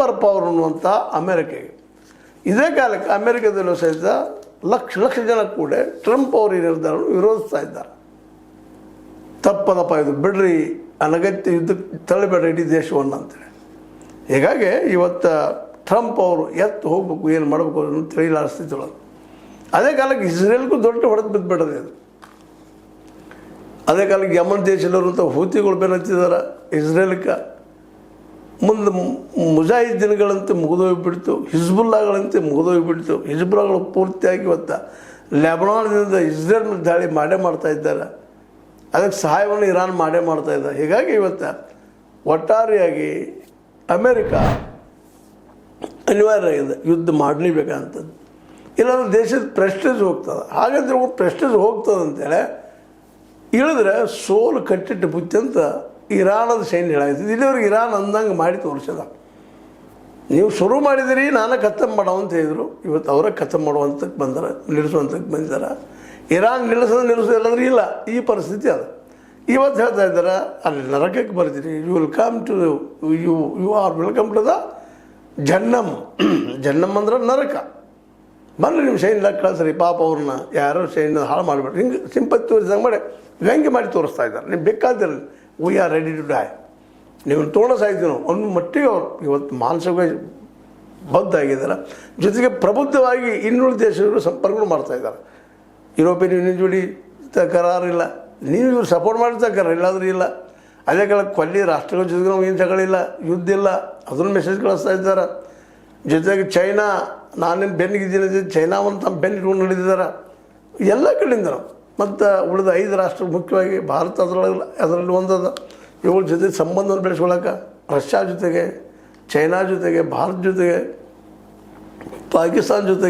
Super power ಅನ್ನುವಂಥ ಅಮೇರಿಕೆಗೆ. ಇದೇ ಕಾಲಕ್ಕೆ ಅಮೇರಿಕದಲ್ಲೂ ಸಹಿತ ಲಕ್ಷ ಜನ ಕೂಡ ಟ್ರಂಪ್ ಅವರ ಈ ನಿರ್ಧಾರವನ್ನು ವಿರೋಧಿಸ್ತಾ ಇದ್ದಾರೆ. ತಪ್ಪದಪ್ಪ, ಇದು ಬಿಡ್ರಿ, ಅನಗತ್ಯ ಯುದ್ಧಕ್ಕೆ ತಳ್ಳಬೇಡ ಇಡೀ ದೇಶವನ್ನು ಅಂತೇಳಿ. ಹೀಗಾಗಿ ಇವತ್ತು ಟ್ರಂಪ್ ಅವರು ಎತ್ತು ಹೋಗ್ಬೇಕು, ಏನು ಮಾಡಬೇಕು ಅನ್ನೋ ತಿಳಿಲಾರ ಸ್ಥಿತಿ ಒಳಗೆ. ಅದೇ ಕಾಲಕ್ಕೆ ಇಸ್ರೇಲ್ಗೂ ದೊಡ್ಡ ಹೊಡೆದು ಬಿದ್ದುಬಿಡೋದು ಇದು. ಅದೇ ಕಾಲಕ್ಕೆ ಯಮನ್ ದೇಶದಲ್ಲಿರುವಂಥ ಹೂತಿಗಳು ಬೆನ್ನತ್ತಿದ್ದಾರೆ ಇಸ್ರೇಲ್ಗೆ. ಮುಂದೆ ಮುಜಾಹಿದ್ದೀನ್ಗಳಂತೆ ಮುಗಿದೋಗ್ಬಿಡ್ತು, ಹಿಜ್ಬುಲ್ಲಾಗಳಂತೆ ಮುಗಿದೋಗ್ಬಿಡ್ತು. ಹಿಜ್ಬುಲ್ಲಾಗಳು ಪೂರ್ತಿಯಾಗಿ ಇವತ್ತು ಲೆಬನಾನ್ನಿಂದ ಇಸ್ರೇಲ್ ಮೇಲೆ ದಾಳಿ ಮಾಡ್ತಾ ಇದ್ದಾರೆ. ಅದಕ್ಕೆ ಸಹಾಯವನ್ನು ಇರಾನ್ ಮಾಡ್ತಾ ಇದ್ದಾರೆ. ಹೀಗಾಗಿ ಇವತ್ತು ಒಟ್ಟಾರೆಯಾಗಿ ಅಮೇರಿಕ ಅನಿವಾರ್ಯ ಆಗಿದೆ ಯುದ್ಧ ಮಾಡಲೇಬೇಕಂಥದ್ದು. ಇಲ್ಲಾಂದ್ರೆ ದೇಶದ ಪ್ರೆಸ್ಟೇಜ್ ಹೋಗ್ತದೆ. ಹಾಗಾದ್ರೆ ಪ್ರೆಸ್ಟೇಜ್ ಹೋಗ್ತದೆ ಅಂತೇಳಿ ಇಳಿದ್ರೆ ಸೋಲು ಕಟ್ಟಿಟ್ಟು ಬುತ್ತಿ ಅಂತ ಇರಾನದ ಸೈನ್ಯ ಹೇಳಾಯ್ತದೆ. ಇಲ್ಲಿವರೆಗೆ ಇರಾನ್ ಅಂದಂಗೆ ಮಾಡಿ ತೋರಿಸದ. ನೀವು ಶುರು ಮಾಡಿದಿರಿ, ನಾನು ಖತಮ್ ಮಾಡೋ ಅಂತ ಹೇಳಿದರು. ಇವತ್ತು ಅವರೇ ಖತಮ್ ಮಾಡುವಂಥಕ್ಕೆ ಬಂದಾರೆ, ನಿಲ್ಲಿಸುವಂಥಕ್ಕೆ ಬಂದಿದ್ದಾರೆ. ಇರಾನ್ ನಿಲ್ಲಿಸೋದಿಲ್ಲಾಂದ್ರೆ ಇಲ್ಲ, ಈ ಪರಿಸ್ಥಿತಿ ಅದು. ಇವತ್ತು ಹೇಳ್ತಾ ಇದ್ದಾರೆ ಅಲ್ಲಿ ನರಕಕ್ಕೆ ಬರ್ತೀರಿ, you welcome to you are welcome to the ಜನ್ನಮ್. ಜನ್ನಮ್ ಅಂದ್ರೆ ನರಕ. ಬನ್ರಿ ನಿಮ್ಮ ಸೈನ್ಯದಾಗ ಕಳಿಸ್ರಿ, ಪಾಪ ಅವ್ರನ್ನ ಯಾರೋ ಸೈನ್ಯ ಹಾಳು ಮಾಡಿಬಿಟ್ರಿ. ಹಿಂಗೆ ಸಿಂಪತಿ ತೋರಿಸಿದಂಗೆ ಮಾಡಿ ವ್ಯಂಗ್ಯ ಮಾಡಿ ತೋರಿಸ್ತಾ ಇದ್ದಾರೆ. ನೀವು ಬೇಕಾದಿರಲಿ, we are ready to die, ನೀವು ತೋಣ ಸಾಯ್ತೀವಿ ನಾವು ಒಂದು ಮಟ್ಟಿಗೆ. ಅವರು ಇವತ್ತು ಮಾನಸಿಕವಾಗಿ ಬದ್ಧಾಗಿದ್ದಾರೆ. ಜೊತೆಗೆ ಪ್ರಬುದ್ಧವಾಗಿ ಇನ್ನುಳಿದ ದೇಶಗಳು ಸಂಪರ್ಕಗಳು ಮಾಡ್ತಾಯಿದ್ದಾರೆ. ಯುರೋಪಿಯನ್ ಯೂನಿಯನ್ ಜೋಡಿ ಕರಾರಿಲ್ಲ, ನೀವು ಇವ್ರು ಸಪೋರ್ಟ್ ಮಾಡ್ತಕ್ಕಾರ, ಇಲ್ಲಾಂದ್ರೆ ಇಲ್ಲ. ಅದೇ ಕಾಲಕ್ಕೆ ಕೊಲ್ಲಿ ರಾಷ್ಟ್ರಗಳ ಜೊತೆಗೆ ನಾವು ಏನು ಜಗಳಿಲ್ಲ, ಯುದ್ಧ ಇಲ್ಲ, ಅದನ್ನು ಮೆಸೇಜ್ ಕಳಿಸ್ತಾ ಇದ್ದಾರೆ. ಜೊತೆಗೆ ಚೈನಾ, ನಾನೇನು ಬೆನ್ನಿಗಿದ್ದೀನಿ, ಚೈನಾವನ್ನು ತಮ್ಮ ಬೆನ್ನು ಇಟ್ಕೊಂಡು ನಡೆದಿದ್ದಾರೆ ಎಲ್ಲ ಕಡೆಯಿಂದ. ಮತ್ತು ಉಳಿದ 5 ರಾಷ್ಟ್ರ, ಮುಖ್ಯವಾಗಿ ಭಾರತ ಅದರಲ್ಲಿ ಒಂದದ. ಇವುಗಳ ಜೊತೆ ಸಂಬಂಧವನ್ನು ಬೆಳೆಸ್ಕೊಳ್ಳೋಕೆ ರಷ್ಯಾ ಜೊತೆಗೆ, ಚೈನಾ ಜೊತೆಗೆ, ಭಾರತ ಜೊತೆಗೆ, ಪಾಕಿಸ್ತಾನ ಜೊತೆಗೆ